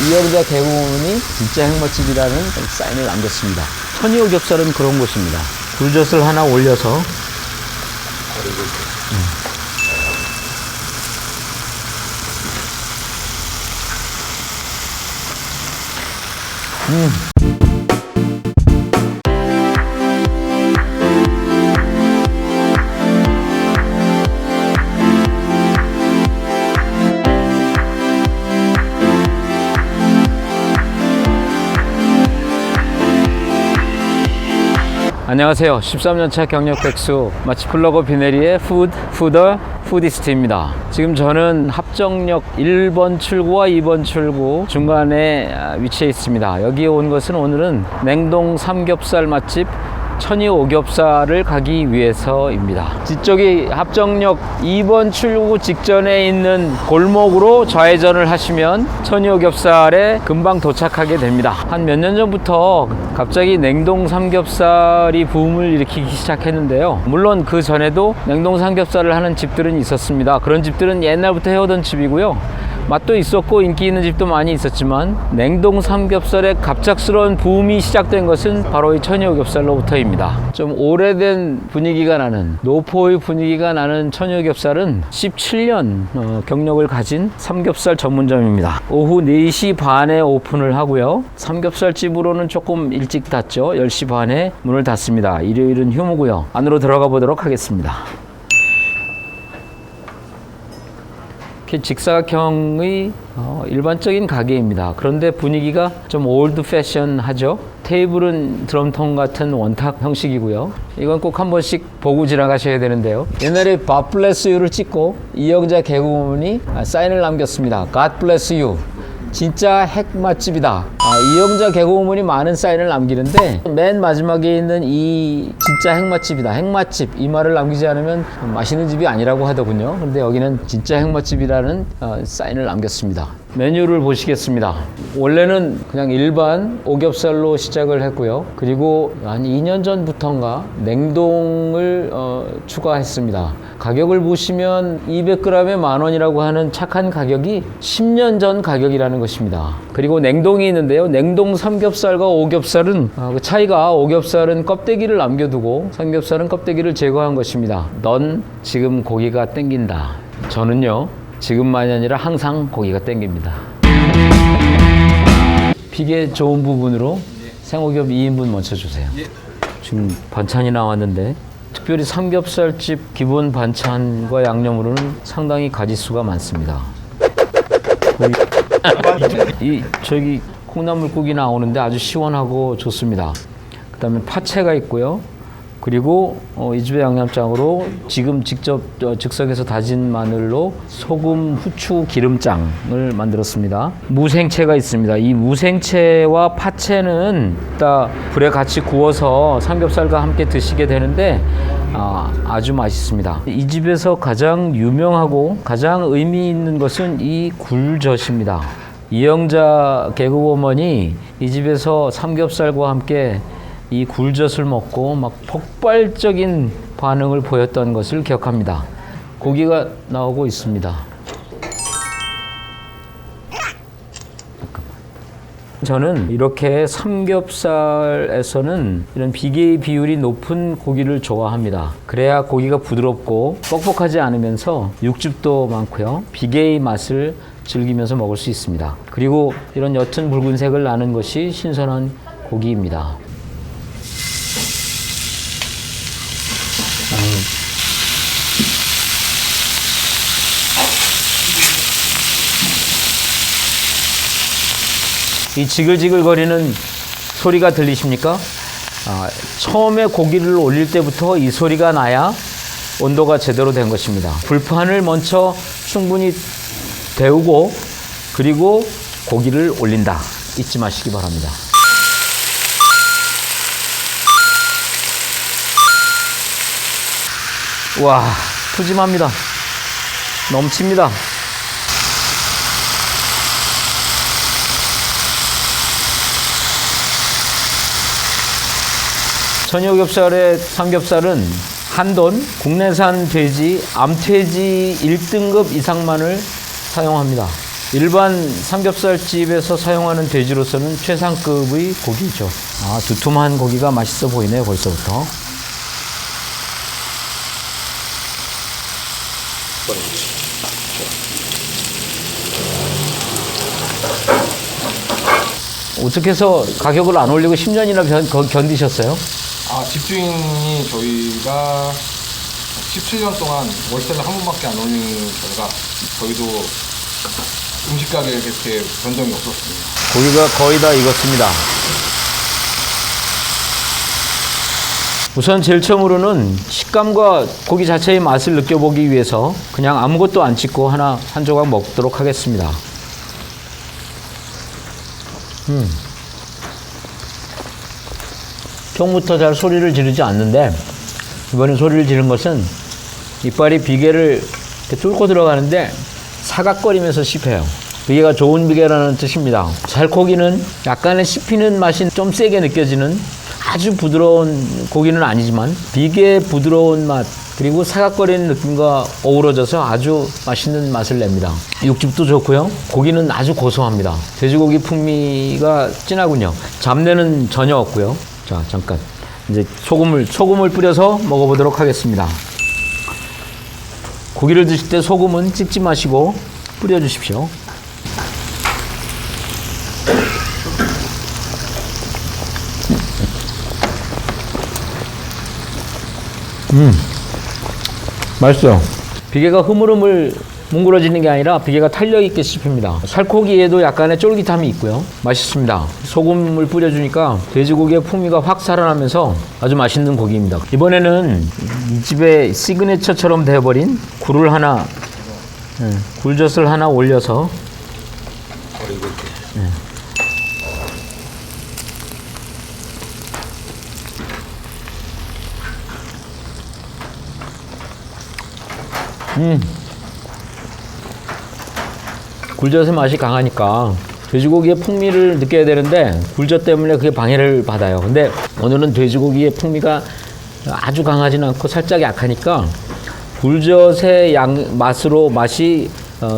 이영자 개구먼이 진짜 핵맛집이라는 사인을 남겼습니다. 천이오겹살은 그런 곳입니다. 굴젓을 하나 올려서 안녕하세요. 13년차 경력 백수 맛집 블로거 비네리의 푸디스트입니다. 지금 저는 합정역 1번 출구와 2번 출구 중간에 위치해 있습니다. 여기에 온 것은 오늘은 냉동 삼겹살 맛집 천이오겹살을 가기 위해서입니다. 뒤쪽이 합정역 2번 출구 직전에 있는 골목으로 좌회전을 하시면 천이오겹살에 금방 도착하게 됩니다. 한 몇 년 전부터 갑자기 냉동 삼겹살이 붐을 일으키기 시작했는데요. 물론 그 전에도 냉동 삼겹살을 하는 집들은 있었습니다. 그런 집들은 옛날부터 해오던 집이고요. 맛도 있었고 인기 있는 집도 많이 있었지만 냉동 삼겹살의 갑작스러운 붐이 시작된 것은 바로 이 천이오겹살로부터입니다. 좀 오래된 분위기가 나는, 노포의 분위기가 나는 천이오겹살은 17년 경력을 가진 삼겹살 전문점입니다. 오후 4시 반에 오픈을 하고요. 삼겹살집으로는 조금 일찍 닫죠. 10시 반에 문을 닫습니다. 일요일은 휴무고요. 안으로 들어가 보도록 하겠습니다. 직사각형의 일반적인 가게입니다. 그런데 분위기가 좀 올드 패션하죠. 테이블은 드럼통 같은 원탁 형식이고요. 이건 꼭 한 번씩 보고 지나가셔야 되는데요. 옛날에 God bless you를 찍고 이영자 개구먼이 사인을 남겼습니다. God bless you. 진짜 핵 맛집이다. 이영자 개그우먼이 많은 사인을 남기는데 맨 마지막에 있는 이 진짜 핵 맛집이다. 핵 맛집 이 말을 남기지 않으면 맛있는 집이 아니라고 하더군요. 근데 여기는 진짜 핵 맛집이라는 사인을 남겼습니다. 메뉴를 보시겠습니다. 원래는 그냥 일반 오겹살로 시작을 했고요. 그리고 한 2년 전부터인가 냉동을 추가했습니다. 가격을 보시면 200g에 10,000원이라고 하는 착한 가격이 10년 전 가격이라는 것입니다. 그리고 냉동이 있는데요. 냉동 삼겹살과 오겹살은 그 차이가, 오겹살은 껍데기를 남겨두고 삼겹살은 껍데기를 제거한 것입니다. 넌 지금 고기가 땡긴다. 저는요, 지금만이 아니라 항상 고기가 땡깁니다. 비계 좋은 부분으로 생오겹 2인분 먼저 주세요. 지금 반찬이 나왔는데 특별히 삼겹살집 기본 반찬과 양념으로는 상당히 가짓수가 많습니다. 저기 콩나물국이 나오는데 아주 시원하고 좋습니다. 그 다음에 파채가 있고요. 그리고 이 집의 양념장으로 지금 직접 즉석에서 다진 마늘로 소금, 후추, 기름장을 만들었습니다. 무생채가 있습니다. 이 무생채와 파채는 이따 불에 같이 구워서 삼겹살과 함께 드시게 되는데 아주 맛있습니다. 이 집에서 가장 유명하고 가장 의미 있는 것은 이 굴젓입니다. 이영자 개그우먼이 이 집에서 삼겹살과 함께 이 굴젓을 먹고 막 폭발적인 반응을 보였던 것을 기억합니다. 고기가 나오고 있습니다. 저는 이렇게 삼겹살에서는 이런 비계의 비율이 높은 고기를 좋아합니다. 그래야 고기가 부드럽고 뻑뻑하지 않으면서 육즙도 많고요. 비계의 맛을 즐기면서 먹을 수 있습니다. 그리고 이런 옅은 붉은색을 나는 것이 신선한 고기입니다. 이 지글지글거리는 소리가 들리십니까? 처음에 고기를 올릴 때부터 이 소리가 나야 온도가 제대로 된 것입니다. 불판을 먼저 충분히 데우고 그리고 고기를 올린다. 잊지 마시기 바랍니다. 와, 푸짐합니다. 넘칩니다. 천이오겹살의 삼겹살은 한돈, 국내산 돼지, 암돼지 1등급 이상만을 사용합니다. 일반 삼겹살집에서 사용하는 돼지로서는 최상급의 고기죠. 아, 두툼한 고기가 맛있어 보이네요, 벌써부터. 어떻게 해서 가격을 안 올리고 10년이나 견디셨어요? 아, 집주인이 저희가 17년 동안 월세를 한 번밖에 안 올리는 결과 저희도 음식 가게에 그렇게 변동이 없었습니다. 고기가 거의 다 익었습니다. 우선 제일 처음으로는 식감과 고기 자체의 맛을 느껴보기 위해서 그냥 아무것도 안 찍고 한 조각 먹도록 하겠습니다. 처음부터 잘 소리를 지르지 않는데 이번에 소리를 지른 것은 이빨이 비계를 이렇게 뚫고 들어가는데 사각거리면서 씹혀요. 비계가 좋은 비계라는 뜻입니다. 살코기는 약간의 씹히는 맛이 좀 세게 느껴지는 아주 부드러운 고기는 아니지만 비계의 부드러운 맛 그리고 사각거리는 느낌과 어우러져서 아주 맛있는 맛을 냅니다. 육즙도 좋고요. 고기는 아주 고소합니다. 돼지고기 풍미가 진하군요. 잡내는 전혀 없고요. 자, 잠깐 이제 소금을 뿌려서 먹어보도록 하겠습니다. 고기를 드실 때 소금은 찍지 마시고 뿌려주십시오. 맛있어요. 비계가 흐물흐물 뭉그러지는 게 아니라 비계가 탄력 있게 씹힙니다. 살코기에도 약간의 쫄깃함이 있고요. 맛있습니다. 소금을 뿌려주니까 돼지고기의 풍미가 확 살아나면서 아주 맛있는 고기입니다. 이번에는 이 집의 시그니처처럼 되어버린 굴젓을 하나 올려서 굴젓의 맛이 강하니까 돼지고기의 풍미를 느껴야 되는데 굴젓 때문에 그게 방해를 받아요. 근데 오늘은 돼지고기의 풍미가 아주 강하지는 않고 살짝 약하니까 굴젓의 맛이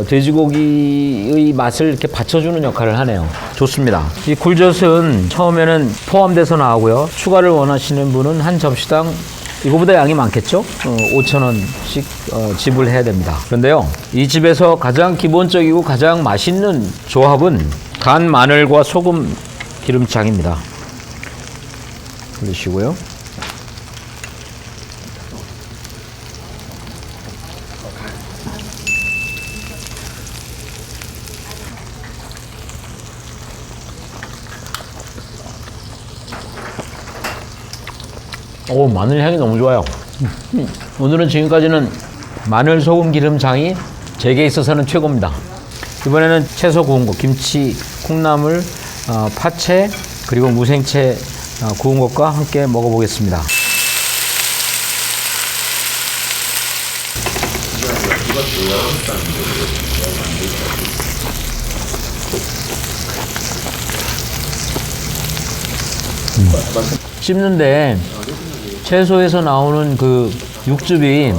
돼지고기의 맛을 이렇게 받쳐주는 역할을 하네요. 좋습니다. 이 굴젓은 처음에는 포함돼서 나오고요. 추가를 원하시는 분은 한 접시당 이거보다 양이 많겠죠? 5,000원씩 지불해야 됩니다. 그런데요, 이 집에서 가장 기본적이고 가장 맛있는 조합은 간 마늘과 소금 기름장입니다. 올리시고요. 오, 마늘 향이 너무 좋아요. 오늘은 지금까지는 마늘, 소금, 기름장이 제게 있어서는 최고입니다. 이번에는 채소 구운 거, 김치, 콩나물, 파채, 그리고 무생채 구운 것과 함께 먹어보겠습니다. 씹는데 채소에서 나오는 그 육즙이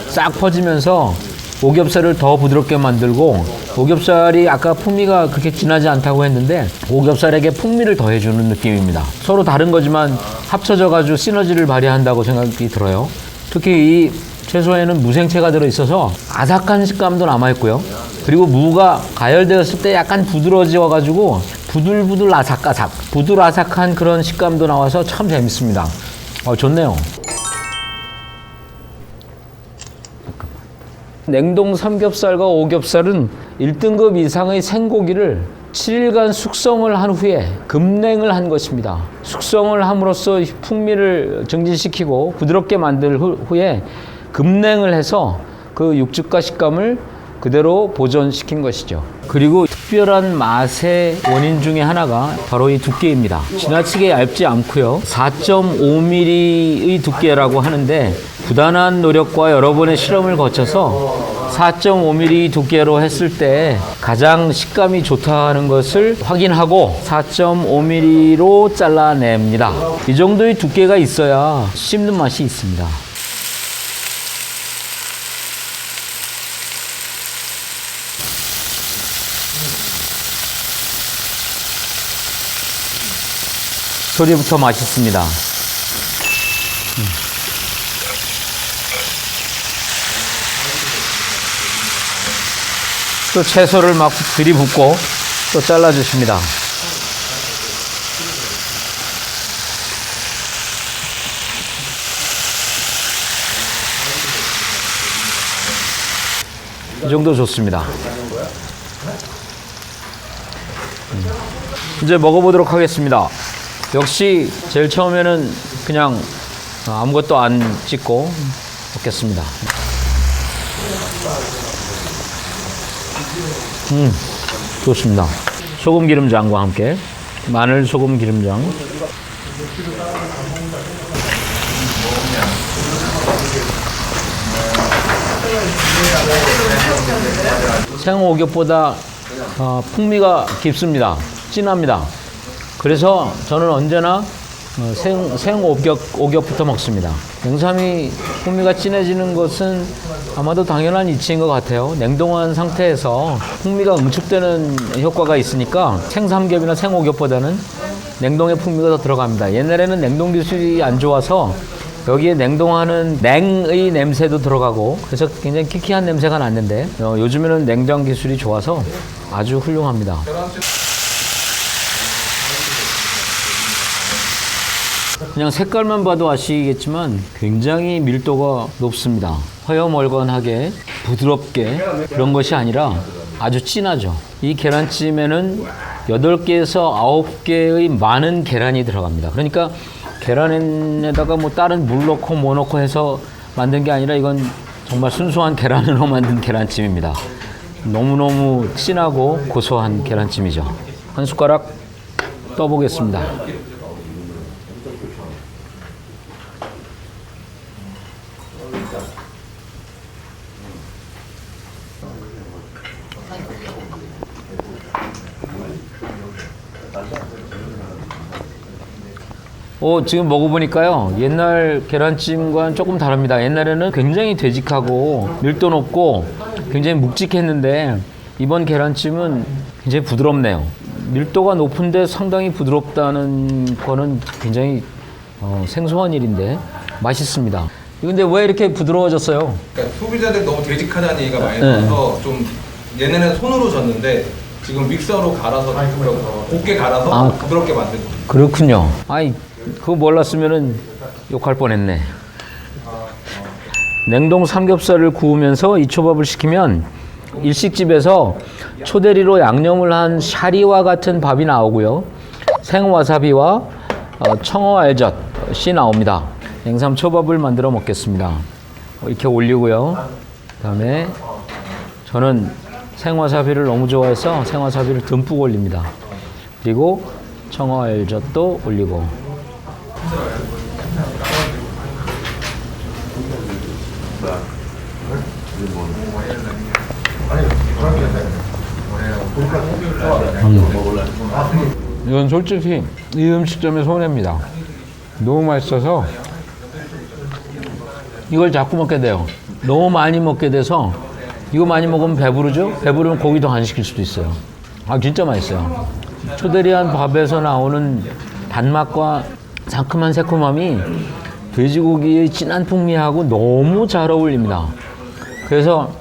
싹 퍼지면서 오겹살을 더 부드럽게 만들고, 오겹살이 아까 풍미가 그렇게 진하지 않다고 했는데 오겹살에게 풍미를 더해주는 느낌입니다. 서로 다른 거지만 합쳐져 가지고 시너지를 발휘한다고 생각이 들어요. 특히 이 채소에는 무생채가 들어있어서 아삭한 식감도 남아있고요. 그리고 무가 가열되었을 때 약간 부드러워져 가지고 부들부들 아삭아삭, 부들아삭한 그런 식감도 나와서 참 재밌습니다. 좋네요. 냉동 삼겹살과 오겹살은 1등급 이상의 생고기를 7일간 숙성을 한 후에 급냉을 한 것입니다. 숙성을 함으로써 풍미를 증진시키고 부드럽게 만든 후에 급냉을 해서 그 육즙과 식감을 그대로 보존시킨 것이죠. 그리고 특별한 맛의 원인 중에 하나가 바로 이 두께입니다. 지나치게 얇지 않고요. 4.5mm의 두께라고 하는데 부단한 노력과 여러 번의 실험을 거쳐서 4.5mm 두께로 했을 때 가장 식감이 좋다는 것을 확인하고 4.5mm로 잘라냅니다. 이 정도의 두께가 있어야 씹는 맛이 있습니다. 소리부터 맛있습니다. 또 채소를 막 들이붓고 또 잘라주십니다. 이 정도 좋습니다. 이제 먹어보도록 하겠습니다. 역시 제일 처음에는 그냥 아무것도 안 찍고 먹겠습니다. 좋습니다. 소금 기름장과 함께 마늘 소금 기름장. 생오겹보다 풍미가 깊습니다. 진합니다. 그래서 저는 언제나 생오겹부터 먹습니다. 냉삼이 풍미가 진해지는 것은 아마도 당연한 이치인 것 같아요. 냉동한 상태에서 풍미가 응축되는 효과가 있으니까 생삼겹이나 생오겹보다는 냉동의 풍미가 더 들어갑니다. 옛날에는 냉동 기술이 안 좋아서 여기에 냉동하는 냉의 냄새도 들어가고 그래서 굉장히 키키한 냄새가 났는데 요즘에는 냉장 기술이 좋아서 아주 훌륭합니다. 그냥 색깔만 봐도 아시겠지만 굉장히 밀도가 높습니다. 허여멀건하게 부드럽게 그런 것이 아니라 아주 진하죠. 이 계란찜에는 8개에서 9개의 많은 계란이 들어갑니다. 그러니까 계란에다가 뭐 다른 물 넣고 뭐 넣고 해서 만든 게 아니라 이건 정말 순수한 계란으로 만든 계란찜입니다. 너무너무 진하고 고소한 계란찜이죠. 한 숟가락 떠보겠습니다. 지금 먹어보니까요, 옛날 계란찜과는 조금 다릅니다. 옛날에는 굉장히 되직하고 밀도 높고 굉장히 묵직했는데 이번 계란찜은 굉장히 부드럽네요. 밀도가 높은데 상당히 부드럽다는 거는 굉장히 생소한 일인데 맛있습니다. 근데 왜 이렇게 부드러워졌어요? 그러니까 소비자들이 너무 되직하다는 얘기가 많이 나와서 좀 얘네는 손으로 젓는데 지금 믹서로 갈아서 곱게 갈아서 부드럽게 만든 거예요. 그렇군요. 아이, 그거 몰랐으면은 욕할 뻔했네. 냉동 삼겹살을 구우면서 이 초밥을 시키면 일식집에서 초대리로 양념을 한 샤리와 같은 밥이 나오고요. 생와사비와 청어 알젓이 나옵니다. 냉삼 초밥을 만들어 먹겠습니다. 이렇게 올리고요. 그다음에 저는 생와사비를 너무 좋아해서 생와사비를 듬뿍 올립니다. 그리고 청어 알젓도 올리고. 이건 솔직히 이 음식점의 손해입니다. 너무 맛있어서 이걸 자꾸 먹게 돼요. 너무 많이 먹게 돼서 이거 많이 먹으면 배부르죠? 배부르면 고기 더 안 시킬 수도 있어요. 진짜 맛있어요. 초대리한 밥에서 나오는 단맛과 상큼한 새콤함이 돼지고기의 진한 풍미하고 너무 잘 어울립니다. 그래서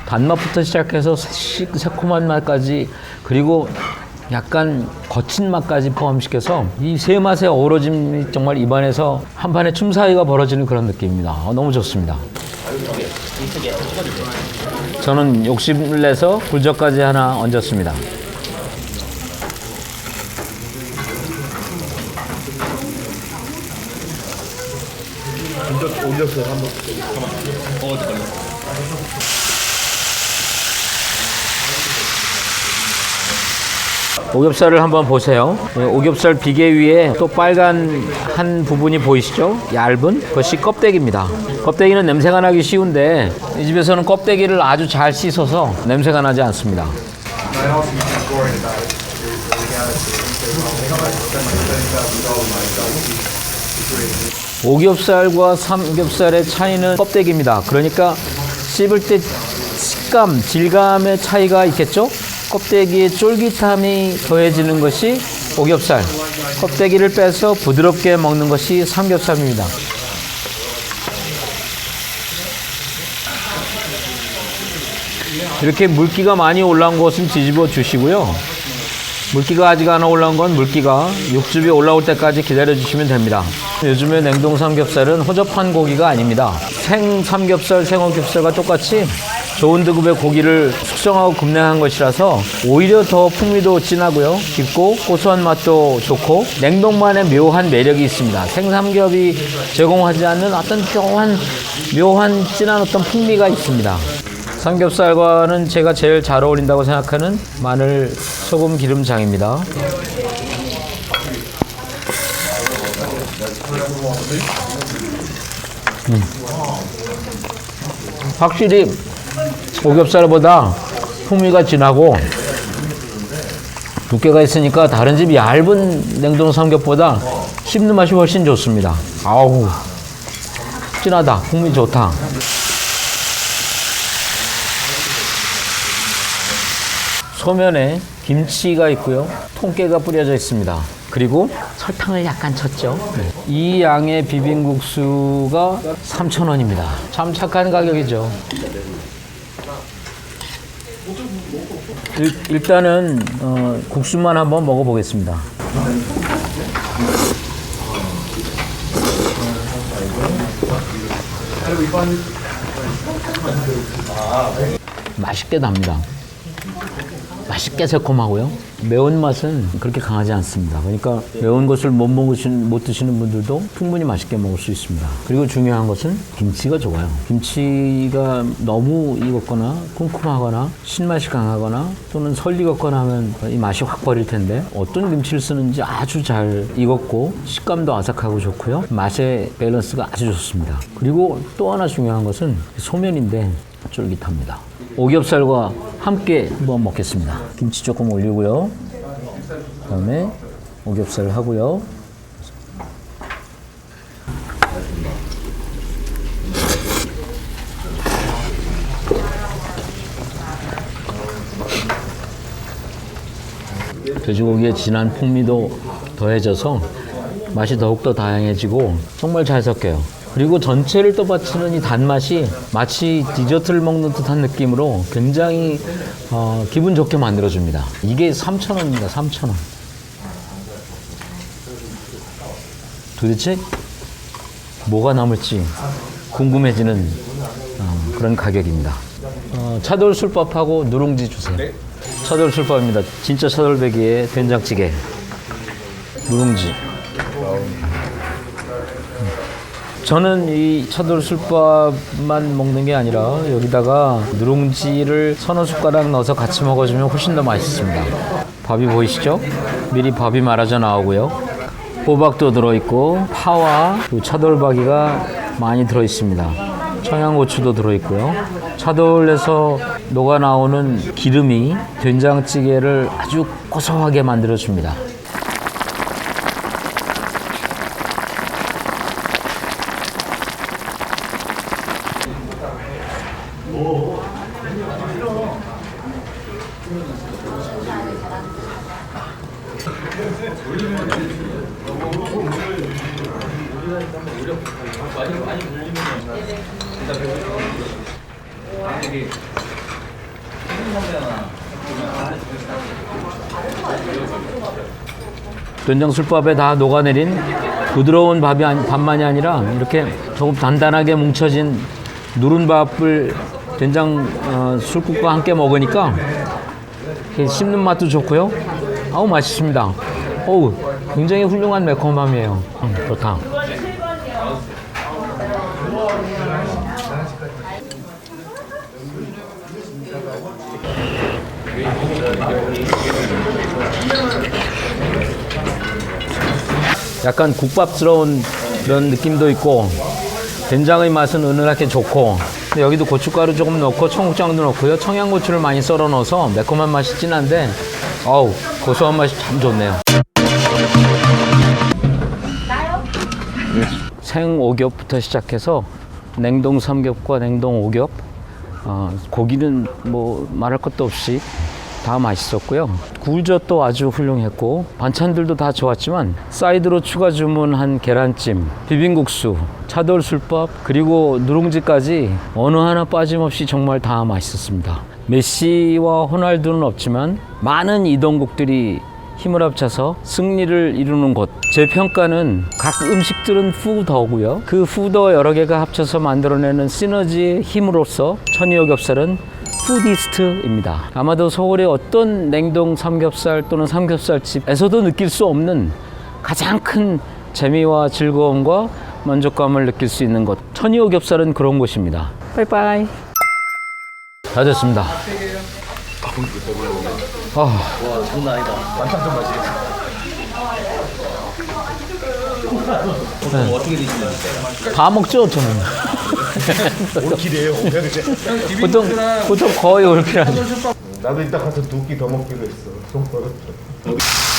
단맛부터 시작해서 새콤한 맛까지 그리고 약간 거친 맛까지 포함시켜서 이 세 맛의 어우러짐이 정말 입안에서 한 판의 춤사위가 벌어지는 그런 느낌입니다. 너무 좋습니다. 저는 욕심을 내서 굴젓까지 하나 얹었습니다. 오겹살을 한번 보세요. 오겹살 비계 위에 또 빨간 한 부분이 보이시죠? 얇은 그것이 껍데기입니다. 껍데기는 냄새가 나기 쉬운데 이 집에서는 껍데기를 아주 잘 씻어서 냄새가 나지 않습니다. 오겹살과 삼겹살의 차이는 껍데기입니다. 그러니까 씹을 때 식감, 질감의 차이가 있겠죠? 껍데기의 쫄깃함이 더해지는 것이 오겹살. 껍데기를 빼서 부드럽게 먹는 것이 삼겹살입니다. 이렇게 물기가 많이 올라온 것은 뒤집어 주시고요. 물기가 아직 안 올라온 건 물기가 육즙이 올라올 때까지 기다려 주시면 됩니다. 요즘에 냉동 삼겹살은 허접한 고기가 아닙니다. 생 삼겹살, 생오겹살과 똑같이 좋은 등급의 고기를 숙성하고 급냉한 것이라서 오히려 더 풍미도 진하고요. 깊고 고소한 맛도 좋고 냉동만의 묘한 매력이 있습니다. 생삼겹이 제공하지 않는 어떤 묘한 진한 어떤 풍미가 있습니다. 삼겹살과는 제가 제일 잘 어울린다고 생각하는 마늘, 소금, 기름장입니다. 확실히 오겹살보다 풍미가 진하고 두께가 있으니까 다른 집 얇은 냉동 삼겹보다 씹는 맛이 훨씬 좋습니다. 아우, 진하다. 풍미 좋다. 소면에 김치가 있고요. 통깨가 뿌려져 있습니다. 그리고 설탕을 약간 쳤죠. 이 양의 비빔국수가 3,000원입니다. 참 착한 가격이죠. 일단은 국수만 한번 먹어보겠습니다. 맛있게 납니다. 맛있게 새콤하고요. 매운맛은 그렇게 강하지 않습니다. 그러니까 매운 것을 못 드시는 분들도 충분히 맛있게 먹을 수 있습니다. 그리고 중요한 것은 김치가 좋아요. 김치가 너무 익었거나 쿰쿰하거나 신맛이 강하거나 또는 설 익었거나 하면 이 맛이 확 버릴 텐데 어떤 김치를 쓰는지 아주 잘 익었고 식감도 아삭하고 좋고요. 맛의 밸런스가 아주 좋습니다. 그리고 또 하나 중요한 것은 소면인데 쫄깃합니다. 오겹살과 함께 한번 먹겠습니다. 김치 조금 올리고요. 그다음에 오겹살 하고요. 돼지고기의 진한 풍미도 더해져서 맛이 더욱더 다양해지고 정말 잘 섞여요. 그리고 전체를 떠받치는 이 단맛이 마치 디저트를 먹는 듯한 느낌으로 굉장히 기분 좋게 만들어줍니다. 이게 3,000원입니다. 3,000원. 도대체 뭐가 남을지 궁금해지는 그런 가격입니다. 차돌술밥하고 누룽지 주세요. 네. 차돌술밥입니다. 진짜 차돌배기에 된장찌개, 누룽지. 저는 이 차돌술밥만 먹는 게 아니라 여기다가 누룽지를 서너 숟가락 넣어서 같이 먹어주면 훨씬 더 맛있습니다. 밥이 보이시죠? 미리 밥이 말아져 나오고요. 호박도 들어있고 파와 차돌박이가 많이 들어있습니다. 청양고추도 들어있고요. 차돌에서 녹아 나오는 기름이 된장찌개를 아주 고소하게 만들어줍니다. 된장술밥에 다 녹아내린 부드러운 밥만이 아니라 이렇게 조금 단단하게 뭉쳐진 누른 밥을 된장 술국과 함께 먹으니까 씹는 맛도 좋고요. 아우 맛있습니다. 어우 굉장히 훌륭한 매콤함이에요. 좋다. 약간 국밥스러운 그런 느낌도 있고 된장의 맛은 은은하게 좋고 여기도 고춧가루 조금 넣고 청국장도 넣고요. 청양고추를 많이 썰어 넣어서 매콤한 맛이 진한데 어우 고소한 맛이 참 좋네요. 생오겹부터 시작해서 냉동 삼겹과 냉동 오겹 고기는 뭐 말할 것도 없이 다 맛있었고요. 굴젓도 아주 훌륭했고 반찬들도 다 좋았지만 사이드로 추가 주문한 계란찜, 비빔국수, 차돌술밥 그리고 누룽지까지 어느 하나 빠짐없이 정말 다 맛있었습니다. 메시와 호날두는 없지만 많은 이동국들이 힘을 합쳐서 승리를 이루는 곳. 제 평가는 각 음식들은 푸더고요. 그 푸더 여러 개가 합쳐서 만들어내는 시너지의 힘으로써 천이오겹살은 푸디스트입니다. 아마도 서울의 어떤 냉동 삼겹살 또는 삼겹살집에서도 느낄 수 없는 가장 큰 재미와 즐거움과 만족감을 느낄 수 있는 곳. 천이오겹살은 그런 곳입니다. 빠이빠이. 다 됐습니다. 와, 장난 아니다. 만찬 좀 마시겠다. 보통 어떻게 드시는데? 다 먹죠, 저는. 올킬이에요. 보통 거의 올킬 하죠. 나도 이따 가서 2끼 더 먹기로 했어. 손 벌었죠.